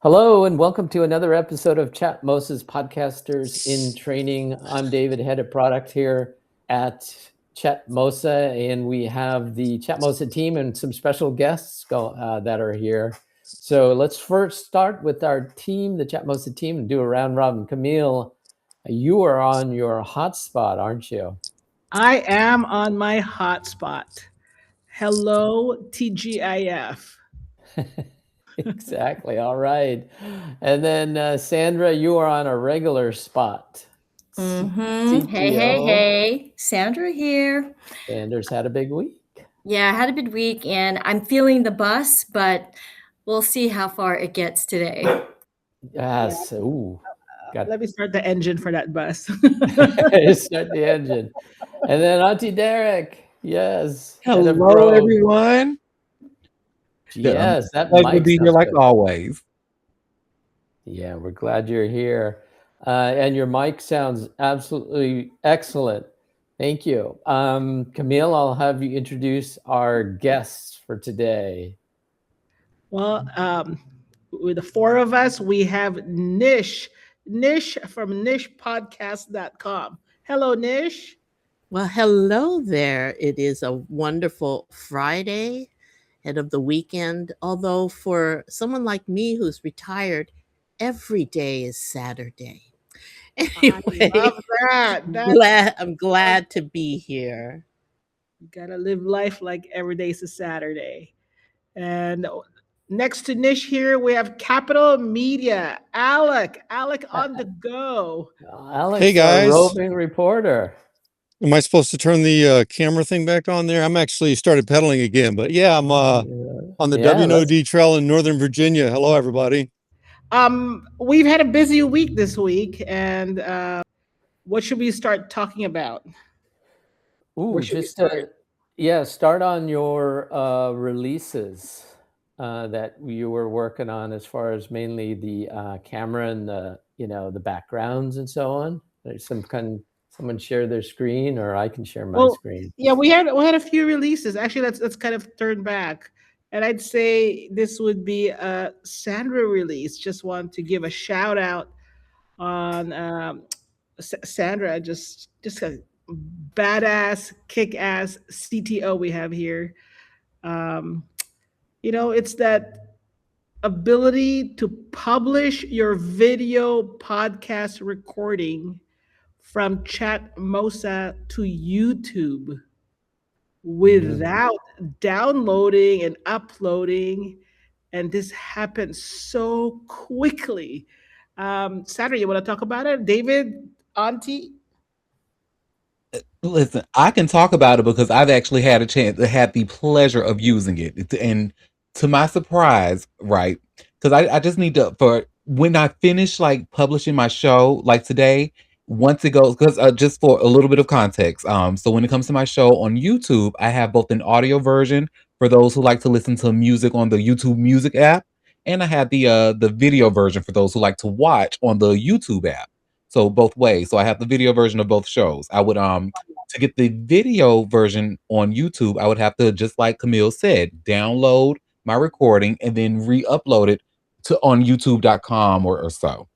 Hello and welcome to another episode of Chatmosa's Podcasters in Training. I'm David, head of product here at Chatmosa, and we have the Chatmosa team and some special guests that are here. So let's first start with our team, the Chatmosa team, and do a round robin. Camille, you are on your hotspot, aren't you? I am on my hotspot. Hello, TGIF. Exactly. All right. And then Sandra, you are on a regular spot. CTO. Hey. Sandra here. Sanders had a big week. Yeah, I had a big week and I'm feeling the bus, but we'll see how far it gets today. Yes. Ooh. Let me start the engine for that bus. Start the engine. And then Auntie Derek. Yes. Hello, everyone. Yes, that pleasure to mic be here sounds like good. always. Yeah, we're glad you're here. And your mic sounds absolutely excellent. Thank you. Camille, I'll have you introduce our guests for today. Well, with the four of us, we have Nish from nishpodcast.com. Hello, Nish. Well, hello there. It is a wonderful Friday, head of the weekend. Although for someone like me who's retired, every day is Saturday. Anyway, I love that. I'm glad to be here. You gotta live life like every day's a Saturday. And next to Nish here, we have Capital Media. Alec on the go. Alex, Hey, guys. our roving reporter. Am I supposed to turn the camera thing back on there? I'm actually started pedaling again, but yeah, I'm on the WNOD trail in Northern Virginia. Hello, everybody. We've had a busy week this week, and what should we start talking about? Ooh, start on your releases that you were working on, as far as mainly the camera and the backgrounds and so on. There's someone share their screen, or I can share my screen. Yeah, we had a few releases. Actually, let's kind of turn back, and I'd say this would be a Sandra release. Just want to give a shout out on Sandra, just a badass, kick-ass CTO we have here. It's that ability to publish your video podcast recording from Chatmosa to YouTube without downloading and uploading. And this happens so quickly. Sandra, you want to talk about it? David, Auntie? Listen, I can talk about it because I've actually had the pleasure of using it. And to my surprise, right? Because I just need to, for when I finish like publishing my show, like today, once it goes, because just for a little bit of context, so when it comes to my show on YouTube, I have both an audio version for those who like to listen to music on the YouTube Music app, and I have the video version for those who like to watch on the YouTube app. So both ways. So I have the video version of both shows. I would to get the video version on YouTube, I would have to, just like Camille said, download my recording and then re-upload it to on youtube.com or so.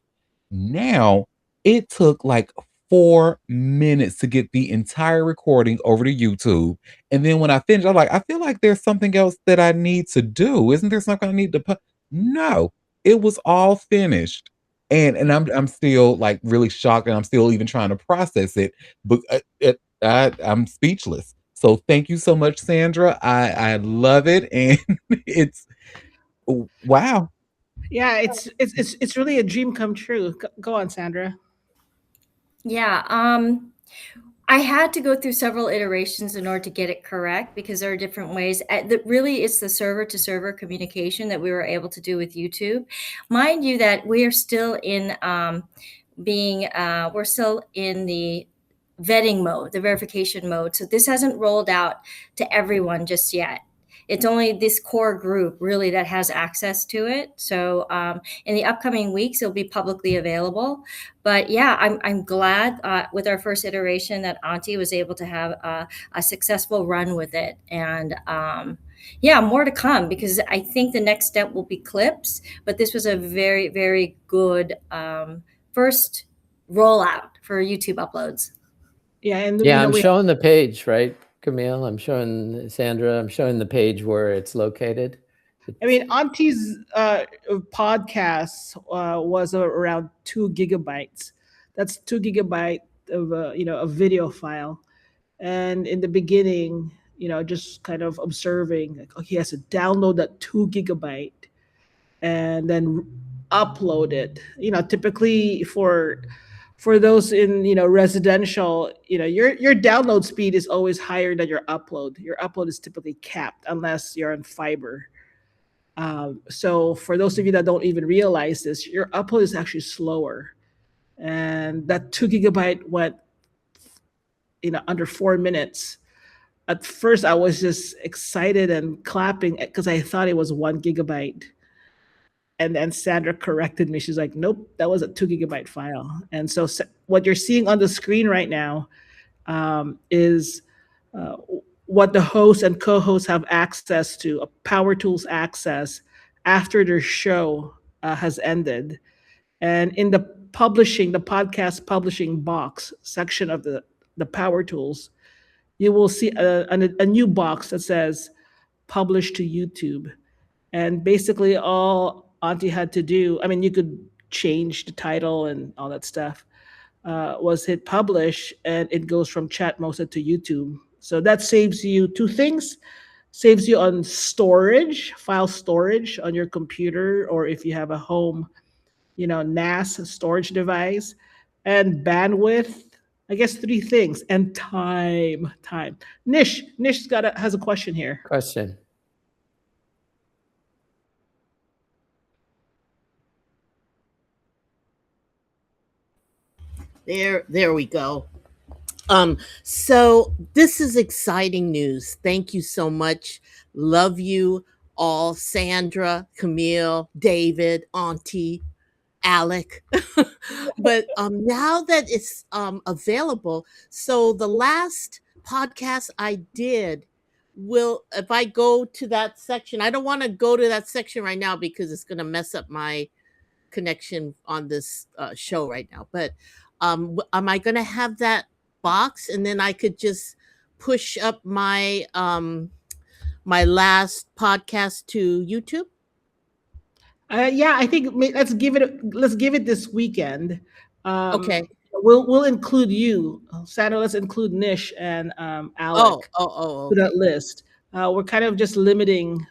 Now it took like 4 minutes to get the entire recording over to YouTube. And then when I finished, I'm like, I feel like there's something else that I need to do. Isn't there something I need to put? No, it was all finished. And I'm still like really shocked, and I'm still even trying to process it. But I'm speechless. So thank you so much, Sandra. I love it, and it's wow. Yeah, it's really a dream come true. Go on, Sandra. Yeah, I had to go through several iterations in order to get it correct, because there are different ways. Really, it's the server to server communication that we were able to do with YouTube. Mind you that we are still in we're still in the vetting mode, the verification mode. So this hasn't rolled out to everyone just yet. it's only this core group really that has access to it. So in the upcoming weeks, it'll be publicly available. But yeah, I'm glad with our first iteration that Auntie was able to have a successful run with it. And yeah, more to come, because I think the next step will be clips. But this was a very, very good first rollout for YouTube uploads. Yeah, and Yeah, I'm showing the page, right, Camille? I'm showing Sandra. I'm showing the page where it's located. I mean, Auntie's podcast was around 2 GB. That's 2 GB of a video file. And in the beginning, just kind of observing, like, oh, he has to download that 2 GB and then upload it. Typically for those in residential, your download speed is always higher than your upload. Your upload is typically capped unless you're on fiber. So for those of you that don't even realize this, your upload is actually slower, and that 2 GB went under 4 minutes. At first I was just excited and clapping because I thought it was 1 GB. And then Sandra corrected me. She's like, nope, that was a 2 GB file. And so what you're seeing on the screen right now is what the host and co-hosts have access to, a Power Tools access after their show has ended. And in the podcast publishing box section of the Power Tools, you will see a new box that says publish to YouTube. And basically all Auntie had to do, I mean, you could change the title and all that stuff, was hit publish, and it goes from Chatmosa to YouTube. So that saves you two things. Saves you on storage, file storage on your computer, or if you have a home, NAS storage device, and bandwidth. I guess 3 things, and time. Nish has a question here. Question. There we go. So this is exciting news. Thank you so much. Love you all, Sandra, Camille, David, Auntie, Alec. But now that it's available, so the last podcast I did if I go to that section, I don't want to go to that section right now because it's going to mess up my connection on this show right now. But am I going to have that box, and then I could just push up my my last podcast to YouTube? Yeah, I think let's give it this weekend. Okay. We'll include you, Sandra. Let's include Nish and Alec to that list. We're kind of just limiting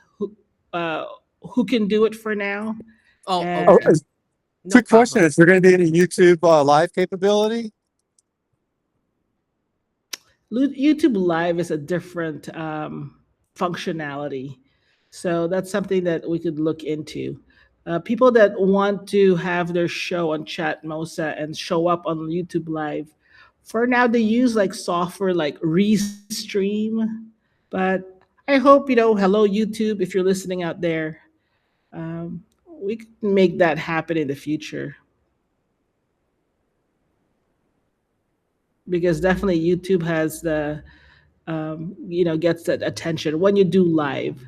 who can do it for now. No Quick question: is there going to be any YouTube live capability? YouTube Live is a different functionality, so that's something that we could look into. People that want to have their show on Chatmosa and show up on YouTube Live, for now they use like software like Restream. But I hope, hello YouTube, if you're listening out there, we can make that happen in the future. Because definitely YouTube has the, gets that attention when you do live.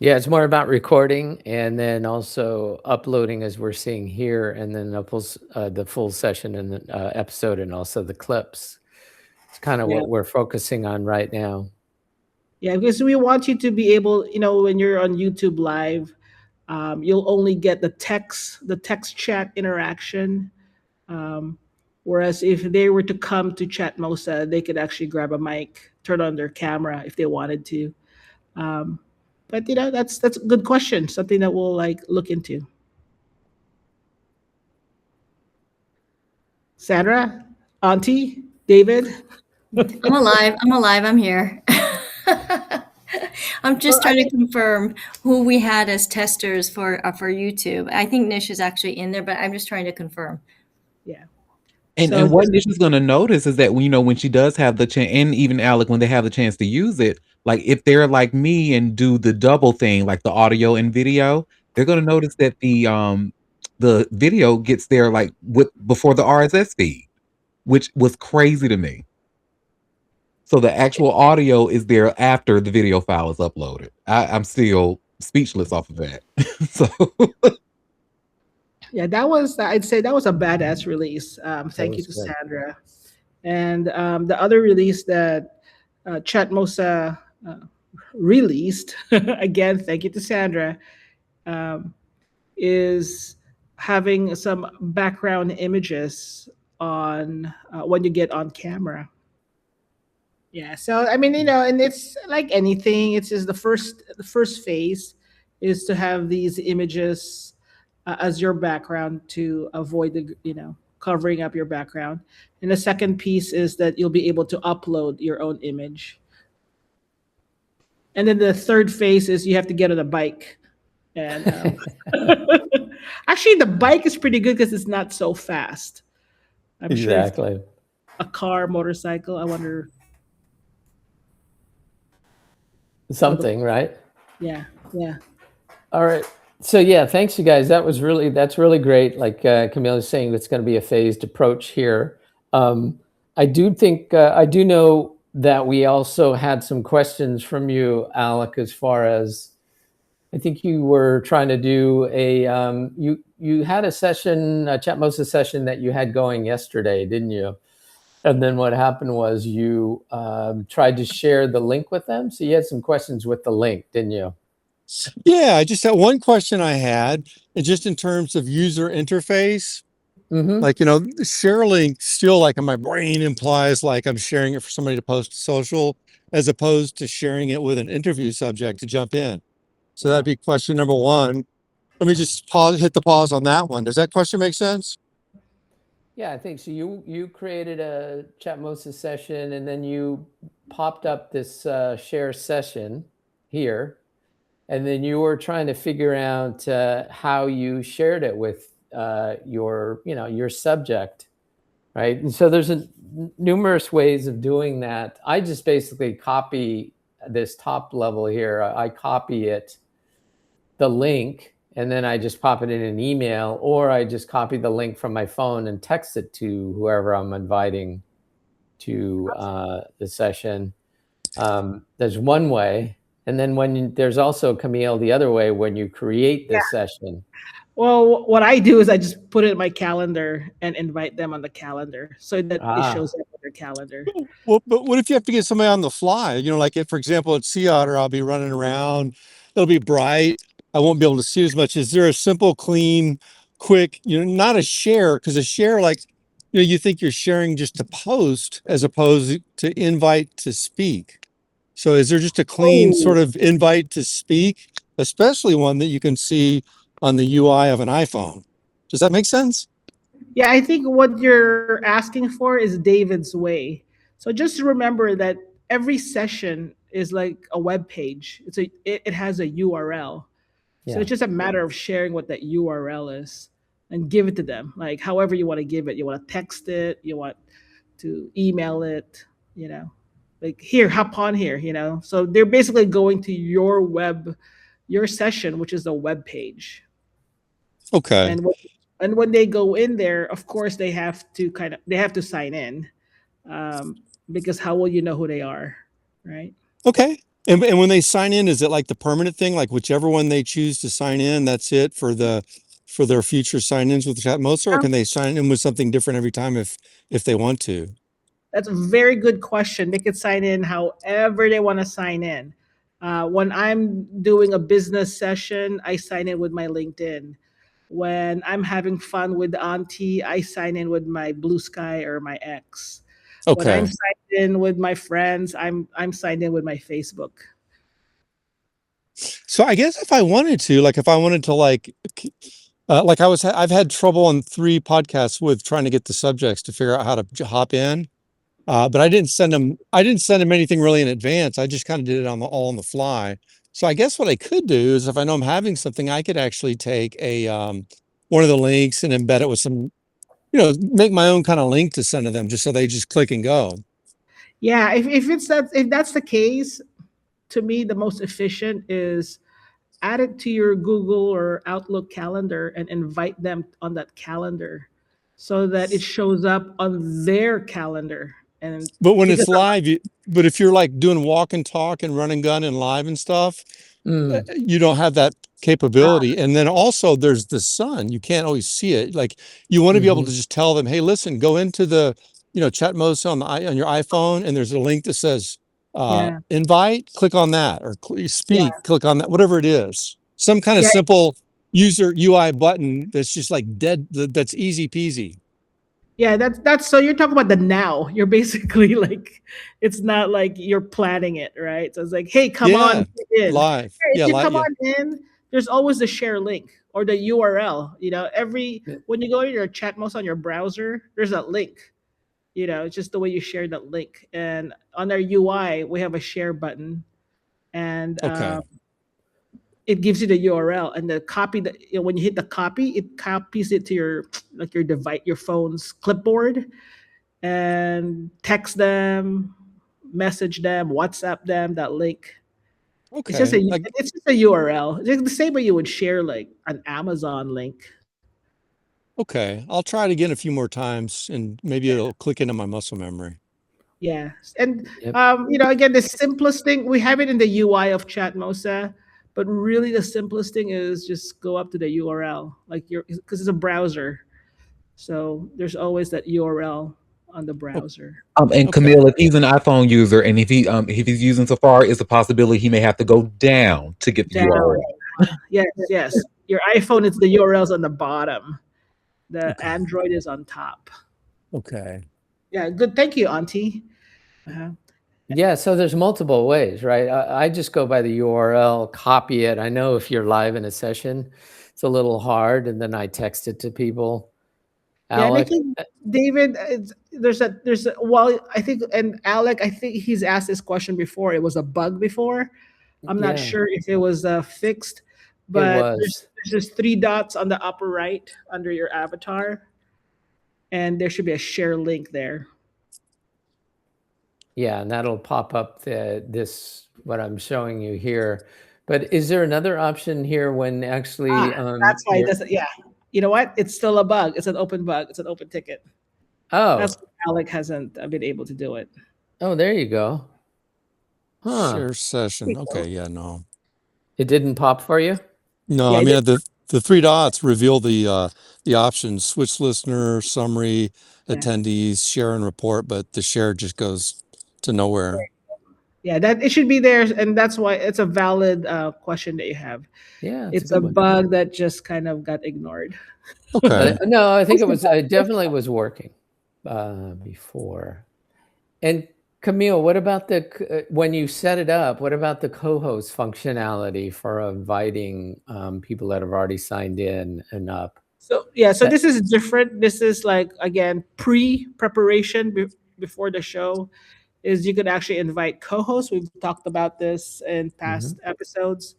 Yeah, it's more about recording and then also uploading, as we're seeing here, and then the full session and the episode, and also the clips. It's kind of what we're focusing on right now. Yeah, because we want you to be able, when you're on YouTube Live, you'll only get the text chat interaction. Whereas if they were to come to Chatmosa, they could actually grab a mic, turn on their camera if they wanted to. But that's a good question. Something that we'll look into. Sandra, Auntie, David. I'm alive. I'm here. I'm just trying to confirm who we had as testers for YouTube. I think Nish is actually in there, but I'm just trying to confirm. Yeah. And So what just Nish is going to notice is that when she does have the chance, and even Alec, when they have the chance to use it, like if they're like me and do the double thing, like the audio and video, they're going to notice that the video gets there like before the RSS feed, which was crazy to me. So the actual audio is there after the video file is uploaded. I'm still speechless off of that. So yeah, I'd say that was a badass release. Thank you was to good. Sandra. And the other release that Chatmosa released, again, thank you to Sandra, um, is having some background images on when you get on camera. Yeah, so I mean, and it's like anything. It's just the first phase is to have these images as your background to avoid covering up your background. And the second piece is that you'll be able to upload your own image. And then the third phase is you have to get on a bike. And actually, the bike is pretty good because it's not so fast. I'm sure if Exactly. a car, motorcycle, I wonder. Something, right? Yeah, yeah. All right. So yeah, thanks you guys. That's really great. Like Camille is saying, that's going to be a phased approach here. I do know that we also had some questions from you, Alec, as far as I think you were trying to do you had a session, a Chatmosa session that you had going yesterday, didn't you? And then what happened was you tried to share the link with them. So you had some questions with the link, didn't you? Yeah, I just had one question I had, and just in terms of user interface, Mm-hmm. like, share link still like in my brain implies like I'm sharing it for somebody to post to social, as opposed to sharing it with an interview subject to jump in. So that'd be question number one. Let me just hit the pause on that one. Does that question make sense? Yeah, I think so. You created a Chatmosa session, and then you popped up this share session here, and then you were trying to figure out how you shared it with your subject, right? And so there's numerous ways of doing that. I just basically copy this top level here. I copy the link, and then I just pop it in an email, or I just copy the link from my phone and text it to whoever I'm inviting to the session. There's one way. And then there's also, Camille, the other way, when you create this session. Well, what I do is I just put it in my calendar and invite them on the calendar so that it shows up on their calendar. Well, but what if you have to get somebody on the fly? Like if, for example, at Sea Otter, I'll be running around, it'll be bright, I won't be able to see as much. Is there a simple, clean, quick, not a share? Because a share, like, you think you're sharing just to post as opposed to invite to speak. So is there just a clean sort of invite to speak, especially one that you can see on the UI of an iPhone? Does that make sense? Yeah, I think what you're asking for is David's way. So just remember that every session is like a web page. It has a URL. So Yeah. it's just a matter of sharing what that URL is and give it to them. Like however you want to give it. You want to text it, you want to email it, like here, hop on here. So they're basically going to your session, which is a web page. Okay. And when they go in there, of course they have to sign in, because how will you know who they are, right? Okay. And when they sign in, is it like the permanent thing? Like whichever one they choose to sign in, that's it for their future sign-ins with Chatmosa, or can they sign in with something different every time if they want to? That's a very good question. They could sign in however they want to sign in. When I'm doing a business session, I sign in with my LinkedIn. When I'm having fun with Auntie, I sign in with my Blue Sky or my X. When I'm Okay. signed in with my friends, I'm signed in with my Facebook. So I guess if I wanted to, like I've had trouble on 3 podcasts with trying to get the subjects to figure out how to hop in. But I didn't send them anything really in advance. I just kind of did it all on the fly. So I guess what I could do is, if I know I'm having something, I could actually take one of the links and embed it with some make my own kind of link to send to them just so they just click and go. Yeah, if that's the case, to me the most efficient is add it to your Google or Outlook calendar and invite them on that calendar so that it shows up on their calendar. And But when because it's live, but if you're like doing walk and talk and run and gun and live and stuff, you don't have that capability. And then also there's the sun. You can't always see it. Like you want to be able to just tell them, hey, listen, go into the, Chatmosa on your iPhone, and there's a link that says invite, click on that, or speak, click on that, whatever it is. Some kind of simple user UI button that's just like dead, that's easy peasy. Yeah, that's so you're talking about the now. You're basically like, it's not like you're planning it, right? So it's like, hey, come on in. Live. If you Live, come on in, there's always the share link or the URL. When you go to your Chatmosa on your browser, there's a link. It's just the way you share that link. And on our UI, we have a share button, and it gives you the URL and the copy that when you hit the copy, it copies it to your device, your phone's clipboard, and text them, message them, WhatsApp them that link. Okay. It's just a URL. It's the same way you would share like an Amazon link. Okay. I'll try it again a few more times and maybe it'll click into my muscle memory. Yeah. And again, the simplest thing, we have it in the UI of Chatmosa, but really the simplest thing is just go up to the URL, because it's a browser. So there's always that URL on the browser. And Camille, if he's an iPhone user and if he's using Safari, it's a possibility he may have to go down to get the URL. Yes. Your iPhone, it's the URLs on the bottom. The Android is on top. Okay. Yeah, good. Thank you, Auntie. Yeah, so there's multiple ways, right? I just go by the URL, copy it. I know if you're live in a session, it's a little hard, and then I text it to people. Alec, I think David, I think, and Alec, I think he's asked this question before. It was a bug before. I'm not sure if it was fixed, but there's just 3 dots on the upper right under your avatar, and there should be a share link there. Yeah, and that'll pop up what I'm showing you here. But is there another option here when actually that's why it doesn't? Yeah. You know what? It's still a bug. It's an open bug. It's an open ticket. Oh. That's why Alec hasn't been able to do it. Oh, there you go. Share session. Okay, yeah, no. It didn't pop for you? No, I mean the 3 dots reveal the options: switch listener, summary, attendees, share and report, but the share just goes to nowhere. Yeah, that it should be there, and that's why it's a valid question that you have. Yeah, it's a bug that just kind of got ignored. Okay. No, I think it definitely was working before. And Camille, what about when you set it up? What about the co-host functionality for inviting people that have already signed in and up? So this is different. This is like, again, pre-preparation before the show. Is you could actually invite co-hosts. We've talked about this in past episodes,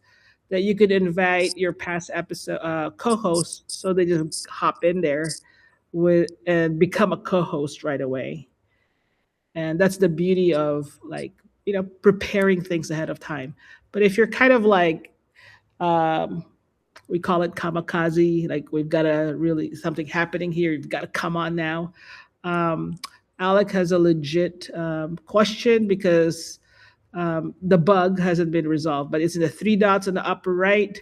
that you could invite your past episode co-hosts, so they just hop in there and become a co-host right away. And that's the beauty of preparing things ahead of time. But if you're kind of like, we call it kamikaze, like we've got something happening here, you've got to come on now. Alec has a legit question because the bug hasn't been resolved, but it's in the 3 dots on the upper right.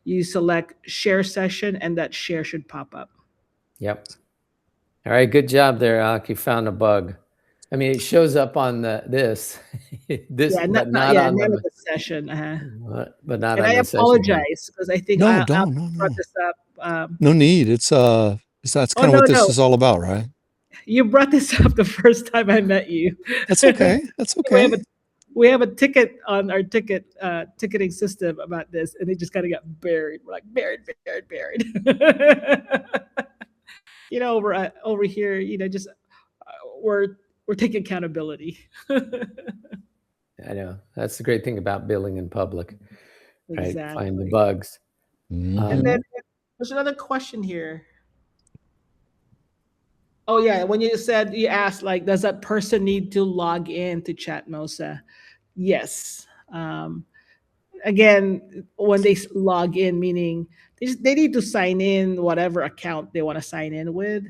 You select share session, and that share should pop up. Yep. All right, good job there, Alec. You found a bug. I mean, it shows up on this, but not on the session. But not and on I the session. apologize because I think no, brought this up. No need. That's kind of what this is all about, right? You brought this up the first time I met you. That's okay. That's okay. We have a ticket on our ticketing system about this, and it just kind of got buried. We're like buried. Over here, just we're taking accountability. I know, that's the great thing about billing in public, right? Exactly. Find the bugs. And then there's another question here. Oh yeah, when you asked like, does that person need to log in to Chatmosa? Yes. Again, when they log in, meaning they need to sign in whatever account they want to sign in with,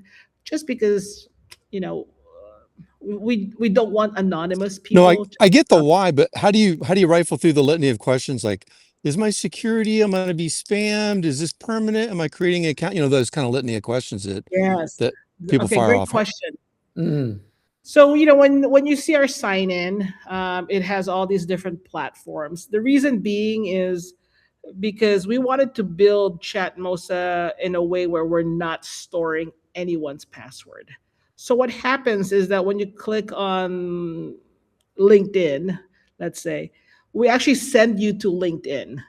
just because you know we don't want anonymous No, people. I get the why, but how do you rifle through the litany of questions like, is my security, am I going to be spammed? Is this permanent? Am I creating an account? Those kind of litany of questions Yes. that people Okay, fire great off. question. Mm. So when you see our sign in, it has all these different platforms. The reason being is because we wanted to build Chatmosa in a way where we're not storing anyone's password. So what happens is that when you click on LinkedIn, let's say, we actually send you to LinkedIn.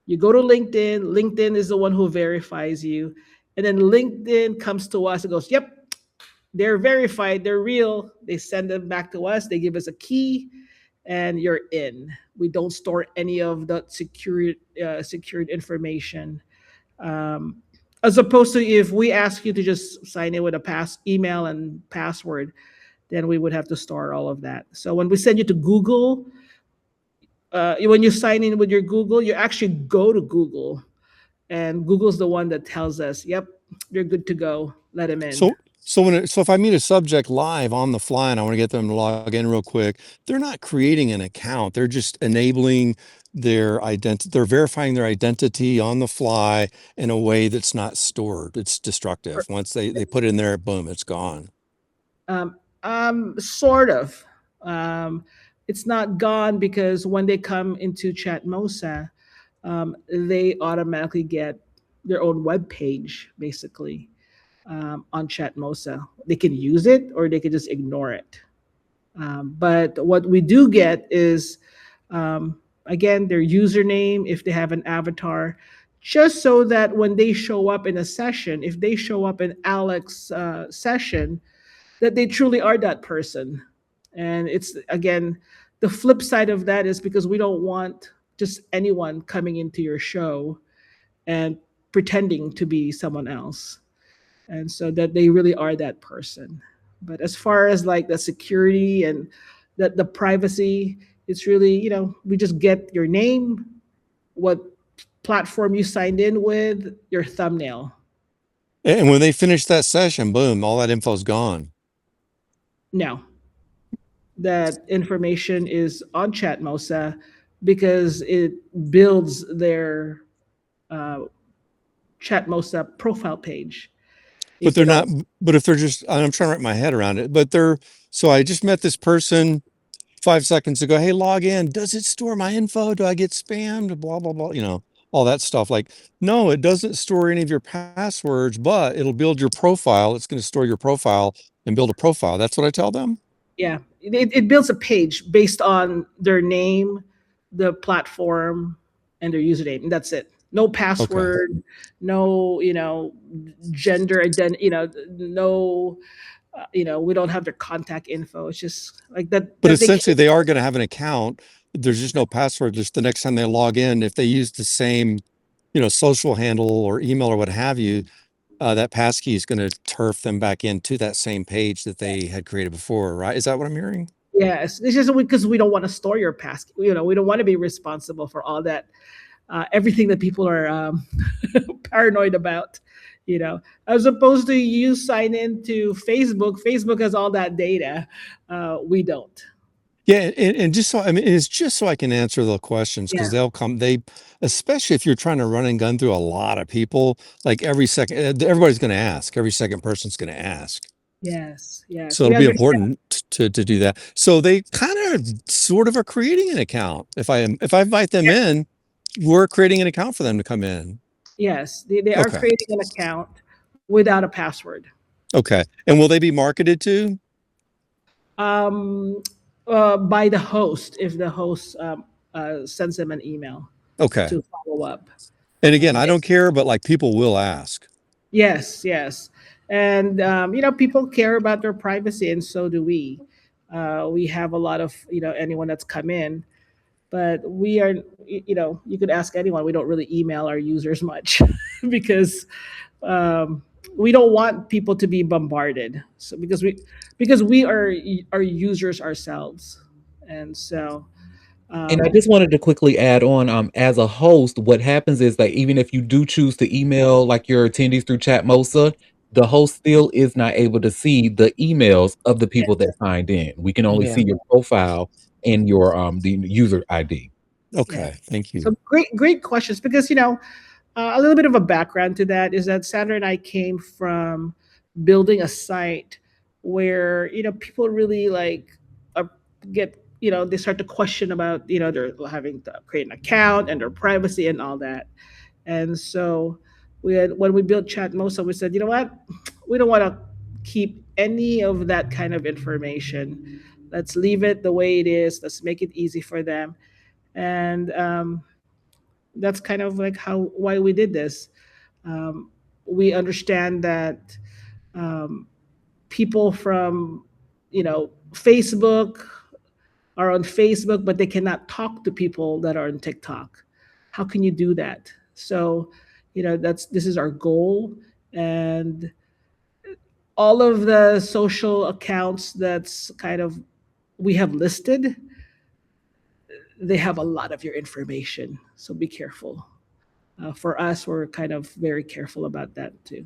You go to LinkedIn, LinkedIn is the one who verifies you. And then LinkedIn comes to us and goes, yep, they're verified, they're real. They send them back to us, they give us a key, and you're in. We don't store any of the secured information. Um, as opposed to if we ask you to just sign in with a pass email and password, then we would have to store all of that. So when we send you to Google, when you sign in with your Google, you actually go to Google, and Google's the one that tells us, "Yep, you're good to go. Let him in." So if I meet a subject live on the fly and I want to get them to log in real quick, they're not creating an account. They're just enabling their identity. They're verifying their identity on the fly in a way that's not stored. It's destructive. Once they put it in there, boom, it's gone. Sort of. Um, it's not gone because when they come into Chatmosa, they automatically get their own web page, basically, on Chatmosa. They can use it or they can just ignore it. But what we do get is, again, their username, if they have an avatar, just so that when they show up in a session, if they show up in Alec's session, that they truly are that person. And it's, again, the flip side of that is because we don't want just anyone coming into your show and pretending to be someone else. And so that they really are that person. But as far as like the security and the privacy, it's really, we just get your name, what platform you signed in with, your thumbnail. And when they finish that session, boom, all that info's gone. No, that information is on Chatmosa because it builds their uh, Chatmosa profile page. But they're not, but if they're just, I'm trying to wrap my head around it, but so I just met this person 5 seconds ago. Hey, log in. Does it store my info? Do I get spammed? Blah, blah, blah. All that stuff. Like, no, it doesn't store any of your passwords, but it'll build your profile. It's going to store your profile and build a profile. That's what I tell them. Yeah, it builds a page based on their name, the platform, and their username, and that's it. No password, no, gender identity, no, we don't have their contact info. It's just like that. But essentially, they are going to have an account. There's just no password. Just the next time they log in, if they use the same, social handle or email or what have you, that passkey is going to turf them back into that same page that they had created before, right? Is that what I'm hearing? Yes, it's just because we don't want to store your passkey. We don't want to be responsible for all that, everything that people are paranoid about. As opposed to you sign into Facebook. Facebook has all that data. We don't. Yeah, and just so it's just so I can answer the questions because they'll come. Especially if you're trying to run and gun through a lot of people, like every second, everybody's going to ask. Every second person's going to ask. Yes. So it'll be important to do that. So they kind of sort of are creating an account. If I invite them in, we're creating an account for them to come in. Yes, they are creating an account without a password. Okay, and will they be marketed to? By the host, if the host sends them an email. Okay. To follow up. And again, I don't care, but like people will ask. Yes. And, people care about their privacy, and so do we. We have a lot of, anyone that's come in, but we are, you could ask anyone. We don't really email our users much because we don't want people to be bombarded. So because we are users ourselves, and so And I um, just wanted to quickly add on, as a host, what happens is that even if you do choose to email like your attendees through Chatmosa, the host still is not able to see the emails of the people that signed in. We can only Yeah. see your profile and your the user ID. yeah. Okay, thank you. So great questions, because a little bit of a background to that is that Sandra and I came from building a site where people really like get they start to question about they're having to create an account and their privacy and all that. And so when we built Chatmosa, we said, you know what, we don't want to keep any of that kind of information. Let's leave it the way it is. Let's make it easy for them. And that's kind of like why we did this. Um, we understand that um, people from Facebook are on Facebook, but they cannot talk to people that are on TikTok. How can you do that? So, this is our goal, and all of the social accounts that's kind of we have listed, they have a lot of your information. So be careful. For us, we're kind of very careful about that too.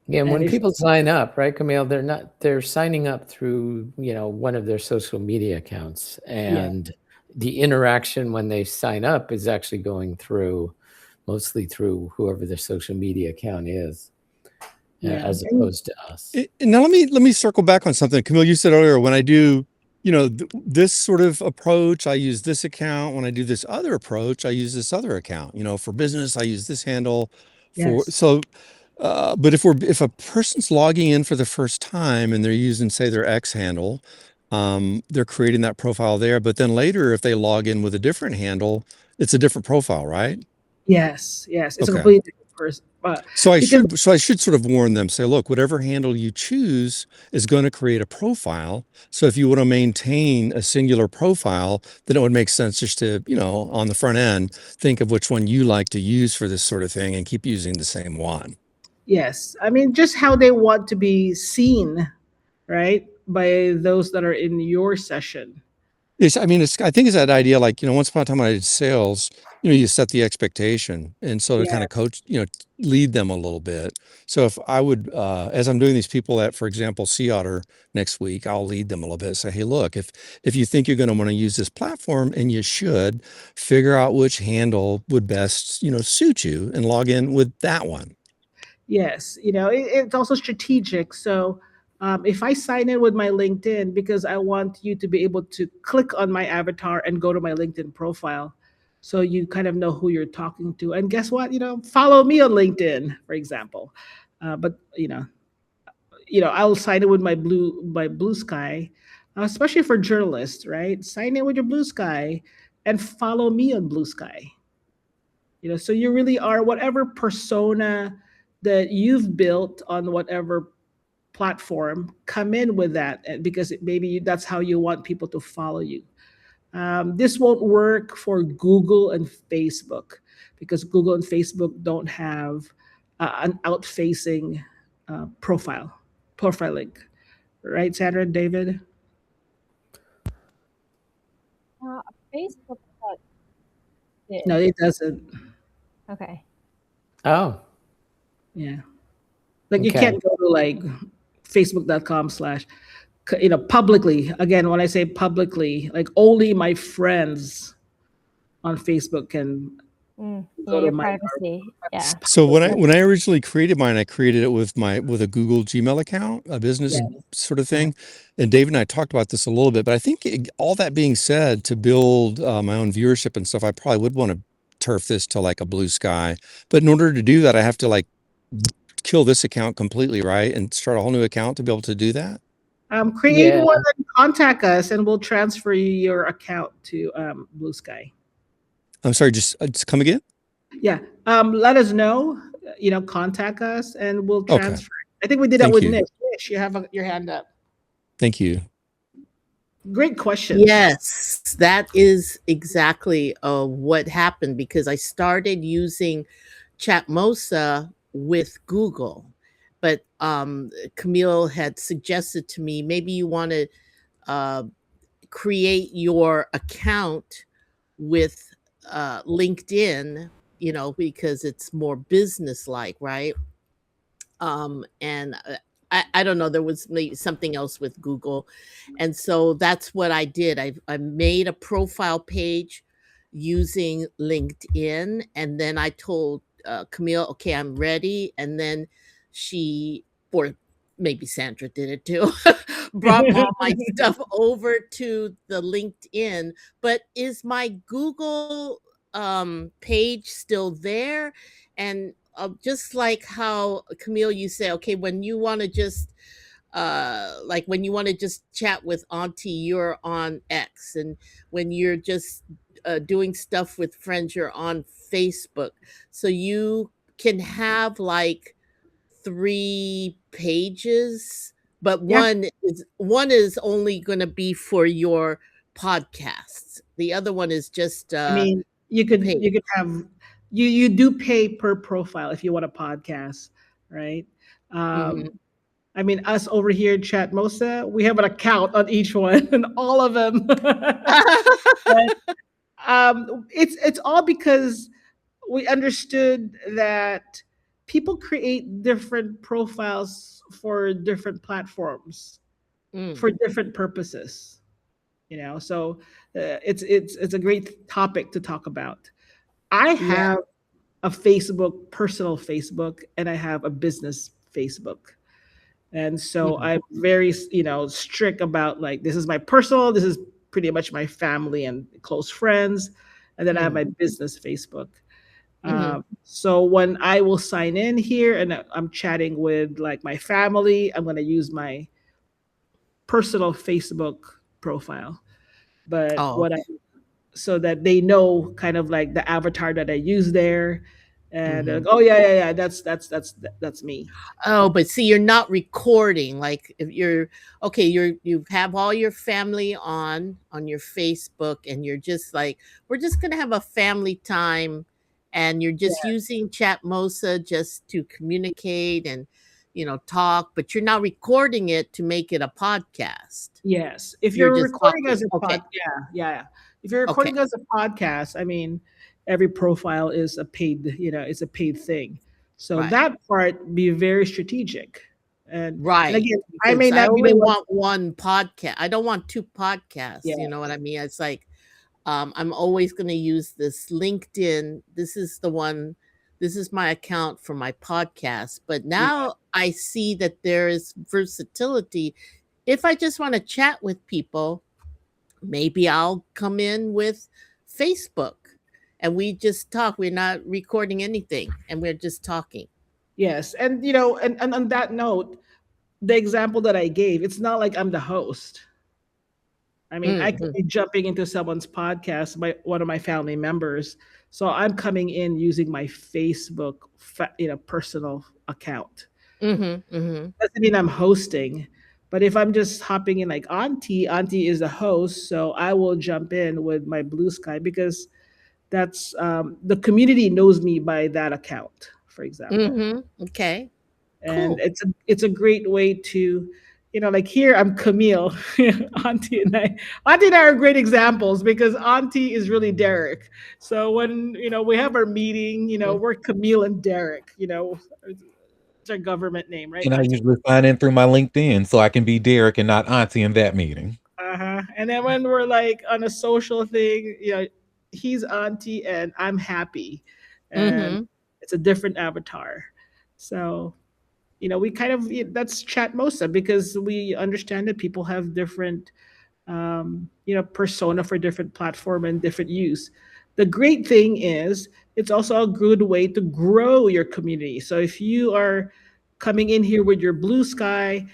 Yeah, and And when if people sign up, right, Camille, they're signing up through, one of their social media accounts. And the interaction when they sign up is actually going mostly through whoever their social media account is, as opposed to us. Now let me circle back on something, Camille. You said earlier, when I do, this sort of approach, I use this account. When I do this other approach, I use this other account. For business, I use this handle. Yes. But if a person's logging in for the first time and they're using, say, their X handle, they're creating that profile there. But then later, if they log in with a different handle, it's a different profile, right? Yes, it's a Okay. completely different person. But So I because should sort of warn them, say, look, whatever handle you choose is going to create a profile. So if you want to maintain a singular profile, then it would make sense just to, on the front end, think of which one you like to use for this sort of thing and keep using the same one. yes, I mean, just how they want to be seen, right, by those that are in your session. It's, I mean, I think it's that idea, like, once upon a time when I did sales, you set the expectation. And so to kind of coach, lead them a little bit. So if I would, as I'm doing these people at, for example, Sea Otter next week, I'll lead them a little bit. Say, hey, look, if you think you're going to want to use this platform, and you should, figure out which handle would best, suit you and log in with that one. Yes, it's also strategic. So if I sign in with my LinkedIn, because I want you to be able to click on my avatar and go to my LinkedIn profile, so you kind of know who you're talking to. And guess what? Follow me on LinkedIn, for example. But I'll sign in with my Blue Sky, especially for journalists, right? Sign in with your Blue Sky and follow me on Blue Sky. So you really are whatever persona that you've built on whatever platform, come in with that, because maybe that's how you want people to follow you. This won't work for Google and Facebook, because Google and Facebook don't have an out-facing profile link, right, Sandra and David? Facebook did. No, it doesn't. Okay. Oh, Yeah, like you Okay. can't go to like facebook.com/ publicly. Again, when I say publicly, like only my friends on Facebook can Yeah, go to your my privacy. Yeah. So when I originally created mine, I created it with a Google Gmail account, a business sort of thing. And David and I talked about this a little bit, but I think all that being said, to build my own viewership and stuff, I probably would want to turf this to like a Blue Sky. But in order to do that, I have to like kill this account completely, right? And start a whole new account to be able to do that. Create Yeah. one and contact us, and we'll transfer your account to Blue Sky. I'm sorry, just come again? Yeah. Let us know. Contact us, and we'll Okay. transfer. I think we did that Thank with you. Nish. Nish, you have your hand up. Thank you. Great question. Yes, that is exactly what happened, because I started using Chatmosa with Google. But Camille had suggested to me maybe you want to uh, create your account with LinkedIn, because it's more business like, right? And I don't know, there was maybe something else with Google. And so that's what I did. I made a profile page using LinkedIn. And then I told Camille, okay, I'm ready. And then she, or maybe Sandra did it too, brought all my stuff over to the LinkedIn. But is my Google page still there? And just like how Camille, you say, okay, when you want to just like when you want to just chat with Auntie, you're on X, and when you're just doing stuff with friends, you're on Facebook. So you can have like 3 pages, but Yeah. one is only going to be for your podcasts. The other one is just I mean, you could page. you could have you do pay per profile if you want a podcast, right? Hmm. I mean, us over here at Chatmosa, we have an account on each one, and all of them. But it's all because we understood that people create different profiles for different platforms Mm, for different purposes. So it's a great topic to talk about. I yeah. have a Facebook, personal Facebook, and I have a business Facebook. And so Mm, I'm very, strict about, like, this is my personal, this is pretty much my family and close friends, and then I have mm, my business Facebook. mhm. So when I will sign in here and I'm chatting with like my family, I'm going to use my personal Facebook profile. But Oh, okay. so that they know kind of like the avatar that I use there, and they're Mhm. like, oh yeah, yeah, yeah, that's me. Oh, but see, you're not recording. Like if you're okay, you have all your family on your Facebook, and you're just like, we're just gonna have a family time, and you're just using Chatmosa just to communicate and talk, but you're not recording it to make it a podcast. Yes. If You're you're just recording talking. as a Okay. yeah, yeah, yeah. If you're Okay. recording as a podcast, I mean, every profile is a paid, it's a paid thing. So Right. that part, be very strategic. And Right, again, I may because I not be only the one. want one podcast. I don't want 2 podcasts, Yeah. you know what I mean? It's like, I'm always gonna use this LinkedIn. This is my account for my podcast, but Yeah. now I see that there is versatility. If I just wanna chat with people, maybe I'll come in with Facebook, and we just talk. We're not recording anything, and we're just talking. Yes. And and on that note, the example that I gave, it's not like I'm the host. I mean, I could Mhm, be jumping into someone's podcast by one of my family members. So I'm coming in using my Facebook, personal account. mhm, mhm. Doesn't mean I'm hosting, but if I'm just hopping in like Auntie is the host, so I will jump in with my Blue Sky because that's the community knows me by that account, for example. Mhm. Okay. And Cool. it's a great way to, like, here I'm Camille. Auntie and I are great examples because Auntie is really Derek. So when we have our meeting, Mm. we're Camille and Derek. It's our government name, right, And I Auntie? usually sign in through my LinkedIn so I can be Derek and not Auntie in that meeting. Uh-huh. And then when we're like on a social thing, he's Auntie and I'm Happy, and Mhm. it's a different avatar. So we kind of, that's Chatmosa because we understand that people have different persona for different platform and different use. The great thing is it's also a good way to grow your community. So if you are coming in here with your Blue Sky,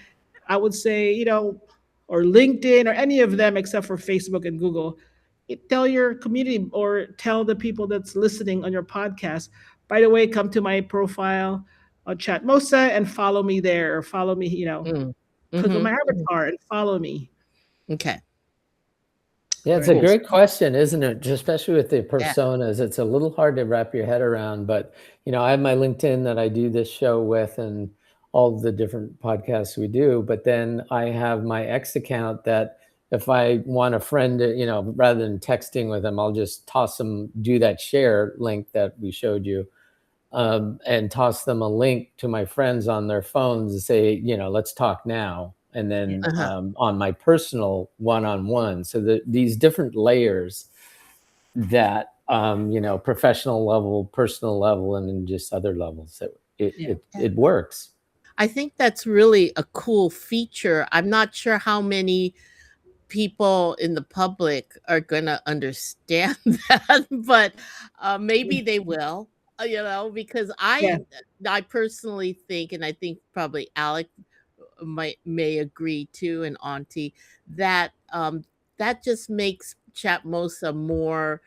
I would say, or LinkedIn or any of them except for Facebook and Google, tell your community or tell the people that's listening on your podcast, by the way, come to my profile on Chatmosa and follow me there, or follow me, Mm. click on my Mhm. Mhm. avatar and follow me. Okay. Yeah, it's Right. a great question, isn't it? Just especially with the personas, it's a little hard to wrap your head around. But I have my LinkedIn that I do this show with, and all the different podcasts we do. But then I have my X account that if I want a friend, rather than texting with them, I'll just toss them, do that share link that we showed you, and toss them a link to my friends on their phones and say, let's talk now. And then on my personal one-on-one. So these different layers that, professional level, personal level, and then just other levels, that it works. I think that's really a cool feature. I'm not sure how many people in the public are going to understand that, but maybe they will, because Yeah. I personally think, and I think probably Alec may agree too, and Auntie, that that just makes Chatmosa more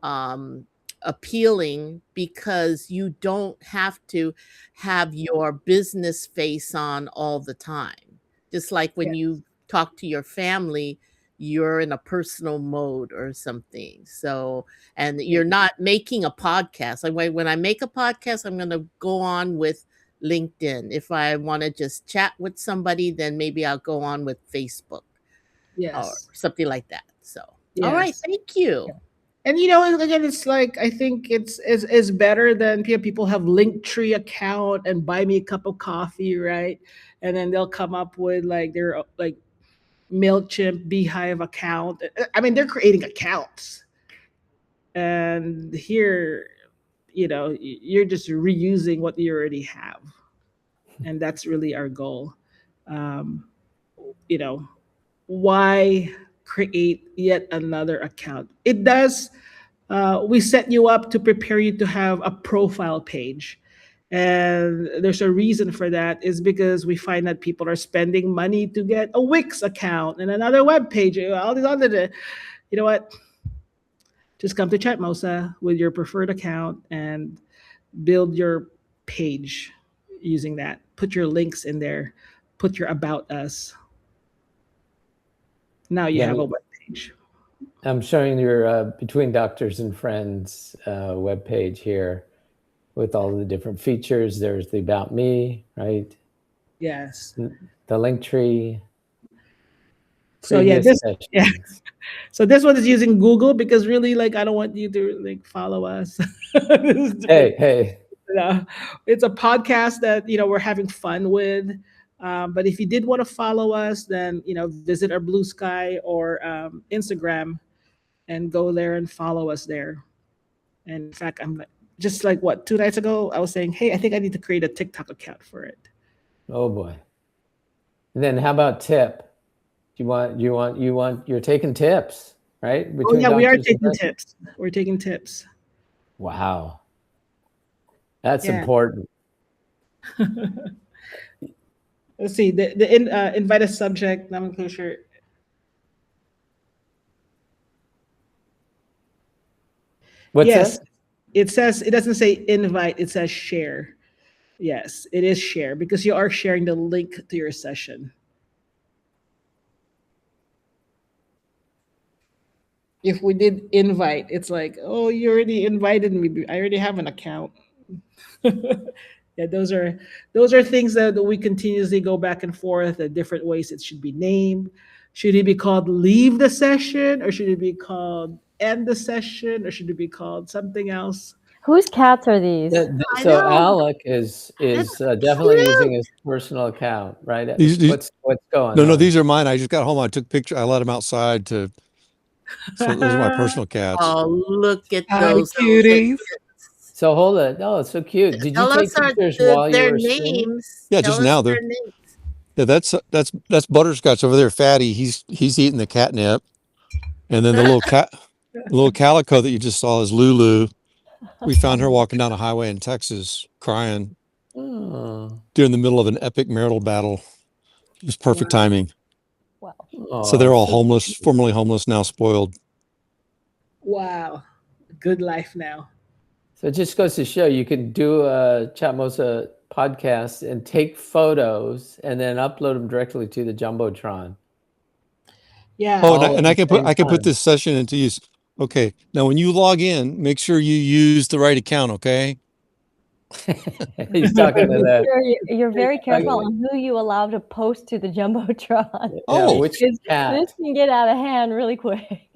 um, appealing, because you don't have to have your business face on all the time. Just like when you talk to your family, you're in a personal mode or something. So, and you're not making a podcast. Like when I make a podcast, I'm going to go on with LinkedIn. If I want to just chat with somebody, then maybe I'll go on with Facebook or something like that. So, all right, thank you. And again, it's like, I think it's better than people have Linktree account and buy me a cup of coffee, right? And then they'll come up with like their like MailChimp, Beehive account. I mean, they're creating accounts, and here, you're just reusing what you already have, and that's really our goal. Um, why create yet another account? It does. We set you up to prepare you to have a profile page. And there's a reason for that, is because we find that people are spending money to get a Wix account and another web page, all these other, you know what? Just come to Chatmosa with your preferred account and build your page using that. Put your links in there, put your about us. Now you have a web page. I'm showing your Between Doctors and Friends webpage here with all the different features. There's the About Me, right? Yes. The link tree. So so this one is using Google, because really, like, I don't want you to like follow us. Hey. It's a podcast that we're having fun with. But if you did want to follow us, then visit our Blue Sky or Instagram, and go there and follow us there. And in fact, I'm just like 2 nights ago, I was saying, hey, I think I need to create a TikTok account for it. Oh boy. And then how about tip? You're taking tips, right? We are taking tips. We're taking tips. Wow. That's important. Let's see, the invited subject nomenclature. What's that? It says, it doesn't say invite, it says share. Yes, it is share, because you are sharing the link to your session. If we did invite, it's like, oh, you already invited me. I already have an account. Yeah, those are things that we continuously go back and forth at different ways it should be named. Should it be called leave the session, or should it be called end the session, or should it be called something else? Whose cats are these? So Alec is definitely using his personal account, right? What's going on? No, these are mine. I just got home. I took pictures. I let them outside so those are my personal cats. Oh, look at those cuties. So hold it. Oh, it's so cute. Did you take pictures while you were streaming? Yeah, just now. Yeah, that's Butterscotch over there, Fatty. He's eating the catnip, and then the little calico that you just saw is Lulu. We found her walking down a highway in Texas, crying during the middle of an epic marital battle. It was perfect timing. Wow. So they're all homeless, formerly homeless, now spoiled. Wow, good life now. So it just goes to show you can do a Chatmosa podcast and take photos and then upload them directly to the Jumbotron. Yeah. Oh, all at and the same I can put time. this session into use. Okay. Now, when you log in, make sure you use the right account. Okay. He's talking to that. You're very careful Okay. on who you allow to post to the Jumbotron. Yeah, Oh, which This cat? can get out of hand really quick.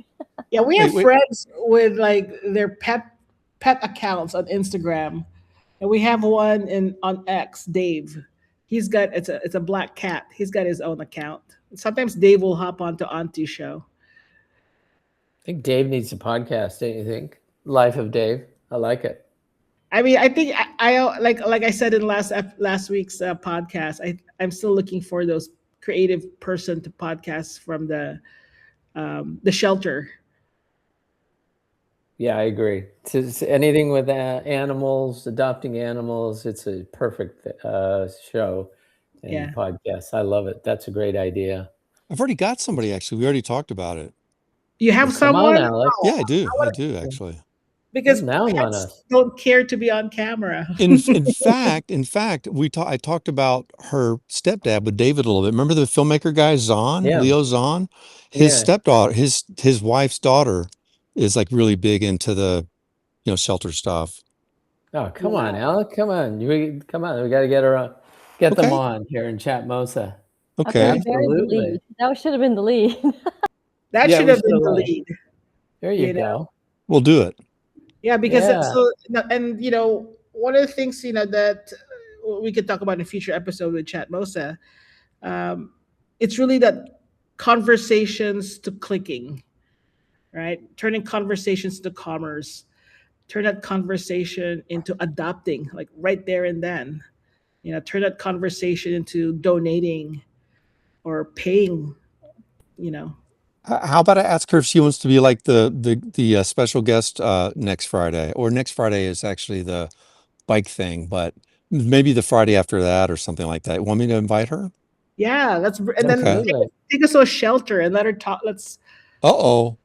Yeah, we have wait. friends with like their pet accounts on Instagram, and we have one on X, Dave. He's got it's a black cat. He's got his own account. Sometimes Dave will hop onto Auntie's show. I think Dave needs a podcast. Don't you think? Life of Dave. I like it. I mean, I think I like I said in last week's podcast. I'm still looking for those creative person to podcast from the shelter. Yeah, I agree. It's anything with animals, adopting animals. It's a perfect show and Yeah. podcast. I love it. That's a great idea. I've already got somebody, actually. We already talked about it. You have Well, come on, someone? Alec. Yeah, I do. I do, actually. Because Down on pets us. don't care to be on camera. In fact, I talked about her stepdad with David a little bit. Remember the filmmaker guy Zahn, Yeah. Leo Zahn? His Yeah. stepdaughter, his wife's daughter, is like really big into the shelter stuff. Oh, come on, Alec. Come on. Come on. We got to get them Okay. on here in Chatmosa. Okay. Okay, buried the Absolutely. lead. That should have been the lead. That Yeah, should we have been should the have. lead. There you You go. know? We'll do it. Yeah, because Yeah. and one of the things that we could talk about in a future episode with Chatmosa, it's really that conversations to clicking, right? Turning conversations to commerce, turn that conversation into adopting, like right there and then. Turn that conversation into donating or paying. How about I ask her if she wants to be like the special guest next Friday, or next Friday is actually the bike thing, but maybe the Friday after that or something like that. Want me to invite her? Yeah, and then Okay. take us to a shelter and let her talk. Let's. Uh-oh.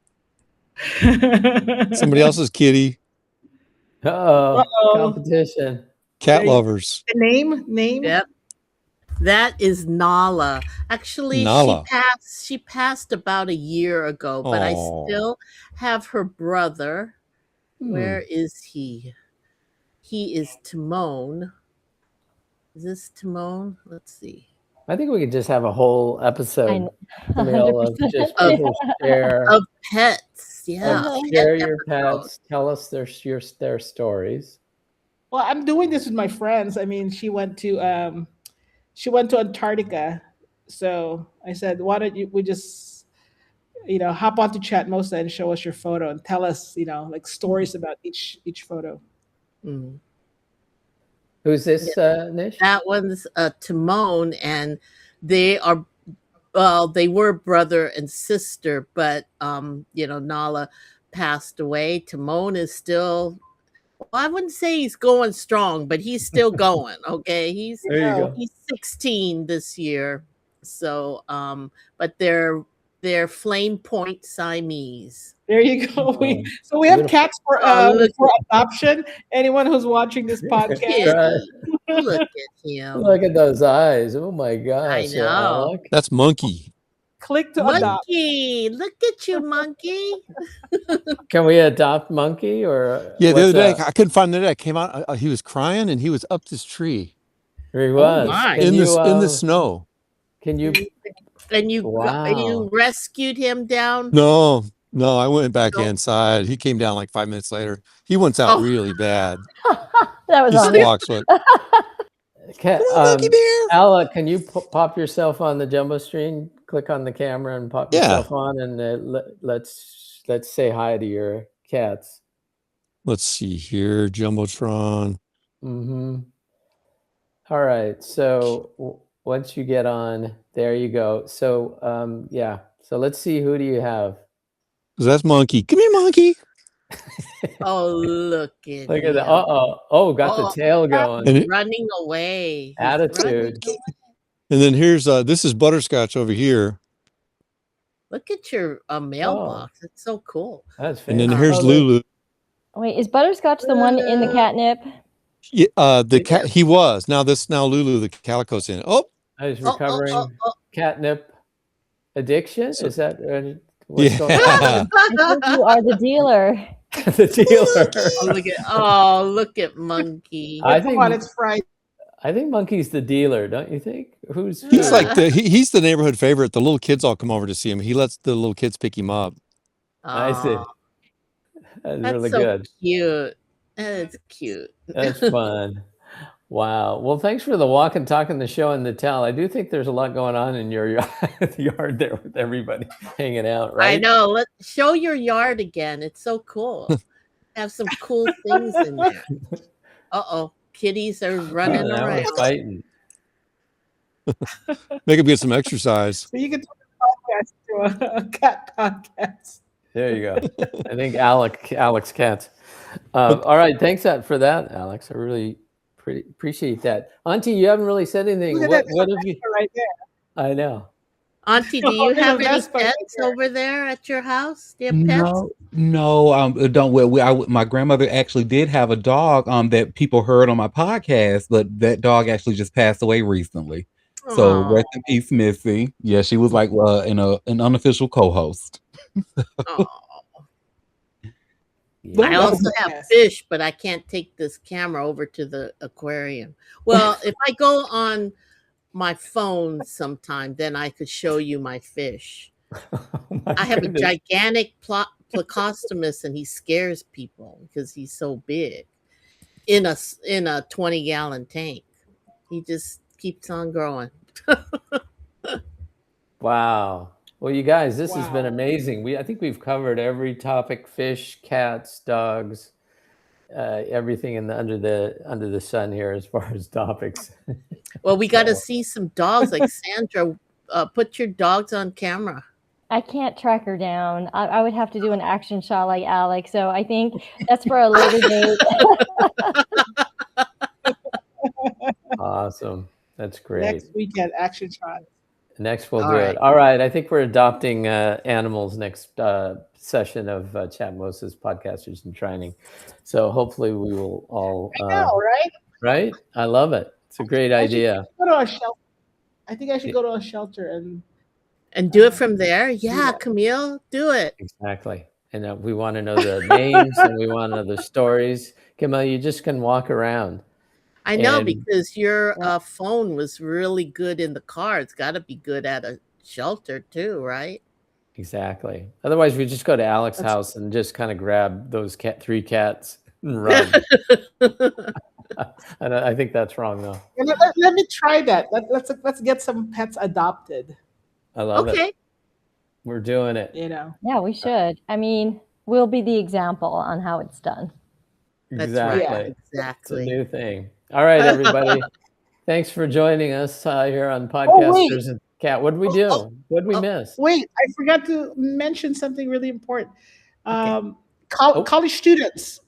Somebody else's kitty. Uh-oh. Uh-oh. Competition. Cat There you- lovers. The name? Yep. That is Nala. Actually, Nala. she passed about a year ago, but I Aw. still have her brother. Where is he? He is Timon. Is this Timon? Let's see. I think we could just have a whole episode, Camille, of 100%. just people share. Of pets. Yeah. Share pet your episode. pets. Tell us their stories. Well, I'm doing this with my friends. I mean, she went to Antarctica, so I said, why don't we just hop onto Chatmosa and show us your photo and tell us like stories about each photo. Mm. Who's this, Nish? That one's Timon, and they were brother and sister, but Nala passed away. Timon is still, well, I wouldn't say he's going strong, but he's still going. Okay, There you go. he's 16 this year, so but they're Flame Point Siamese. There you go. So we have Beautiful. cats for adoption. Anyone who's watching this podcast, Right. Look at him. Look at those eyes. Oh my gosh. I know. Alec. That's Monkey. click to adopt. Monkey, look at you, Monkey. Can we adopt Monkey or? Yeah, the what's other day up? I couldn't find the day. I came out. He was crying and he was up this tree He was. my. Can in you, the snow. Can you? And you Wow. rescued him down. No, I went back No. inside. He came down like 5 minutes later. He wants out Oh. really bad. That was He awesome. squawks like, Can, "Come on, Monkey Bear." Alec, can you pop yourself on the jumbo screen? Click on the camera and pop Yeah. yourself on, and let's say hi to your cats. Let's see here, Jumbotron. Mm-hmm. All right. So once you get on, there you go. So yeah. So let's see. Who do you have? That's Monkey. Come here, Monkey. Oh, look at Look at that. him. Got the Oh. tail going. And, Running away. He's Attitude. running away. and then here's this is Butterscotch over here. Look at your mailbox. It's so cool. That's And then fantastic. here's Lulu. Wait, is Butterscotch the one in the catnip? Yeah, the cat he was. Now Lulu, the calico's in. Oh, He's recovering catnip. addiction? So- Is that what's going on? Yeah. I think you are the dealer. The dealer. Look at Monkey. I Come on, think it's Friday. I think Monkey's the dealer, don't you think? Who's He's like he's the neighborhood favorite. The little kids all come over to see him. He lets the little kids pick him up. I see. Aw, That's that's really so good. cute. That's cute. That's fun. Wow. Well, thanks for the walk and talk and the show and the tell. I do think there's a lot going on in your yard there with everybody hanging out, right? I know. Let's show your yard again. It's so cool. Have some cool things in there. Kitties are running Now we're around. fighting. Make him get some exercise. So you can turn the podcast to a cat podcast. There you go. I think Alec's cat. All right. Thanks for that, Alex. I really appreciate that. Auntie, you haven't really said anything. Look at What that have you? right there. I know. Auntie, do you There's a have any Vespa right pets there. over there at your house? Do you have pets? No, don't. Well, my grandmother actually did have a dog that people heard on my podcast, but that dog actually just passed away recently. So Aw. rest in peace, Missy. Yeah, she was like an unofficial co-host. Aw. Yeah. I also have Yes. fish, but I can't take this camera over to the aquarium. Well, if I go on my phone sometime, then I could show you my fish. Oh my I have goodness. a gigantic Plecostomus, and he scares people because he's so big in a 20-gallon tank. He just keeps on growing. Wow. Well, you guys, this has been Wow. amazing. I think we've covered every topic: fish, cats, dogs, everything under the sun here as far as topics. Well, we got to So- see some dogs like Sandra. Put your dogs on camera. I can't track her down. I would have to do an action shot like Alec. So I think that's for a later date. Awesome. That's great. Next weekend, action shot. Next we'll All do right. it. All right. I think we're adopting animals next session of Chatmosa's Podcasters in Training. So hopefully we will all, I know, right? right? I love it. It's a great I should idea. go to a shelter. I think I should go to a shelter And do it from there. Yeah, Yeah. Camille, do it. Exactly. And we want to know the names and we want to know the stories. Camille, you just can walk around. I know And- because your phone was really good in the car. It's got to be good at a shelter too, right? Exactly. Otherwise, we just go to Alec's house and just kind of grab those three cats and run. And I think that's wrong, though. let me try that. Let's get some pets adopted. I love Okay. it. We're doing it. You know. Yeah, we should. I mean, we'll be the example on how it's done. That's Exactly. right. It's a Exactly. new thing. All right, everybody. Thanks for joining us here on wait. Podcasters and Cat. What did we do? What did we oh. miss? Wait, I forgot to mention something really important. Okay. College students,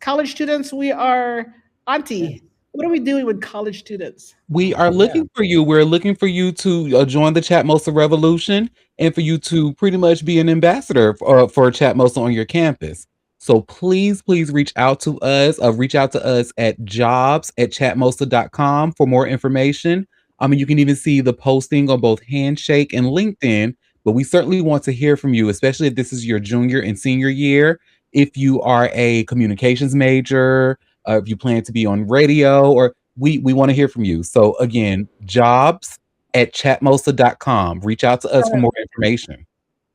we are Auntie. What are we doing with college students? We are looking for you. We're looking for you to join the Chatmosa revolution and for you to pretty much be an ambassador for Chatmosa on your campus. So please reach out to us. Reach out to us at jobs@chatmosa.com for more information. I mean, you can even see the posting on both Handshake and LinkedIn, but we certainly want to hear from you, especially if this is your junior and senior year. If you are a communications major, if you plan to be on radio, or we want to hear from you. So again, jobs@chatmosa.com. Reach out to us for more information.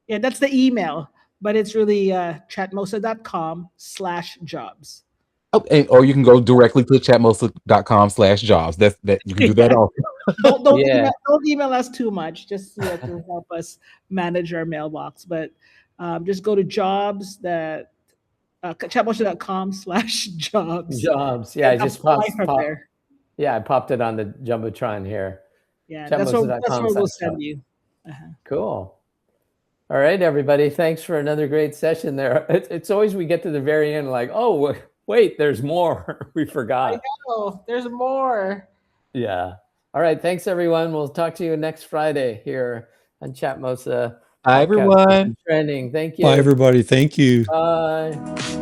Yeah, that's the email, but it's really chatmosa.com/jobs. Oh, or you can go directly to chatmosa.com/jobs. That you can do that also. Don't Yeah. email us too much, just to help us manage our mailbox. But just go to chatmosa.com/jobs. Jobs. Yeah, I and just apply from there. Yeah, I popped it on the Jumbotron here. Yeah, that's where we'll chatmosa.com/jobs. send you. Cool. All right, everybody. Thanks for another great session there. It's always we get to the very end like, oh, wait, there's more. We forgot. Oh, there's more. Yeah. All right. Thanks, everyone. We'll talk to you next Friday here on Chatmosa. Hi, everyone. Trending. Thank you. Bye, everybody. Thank you. Bye.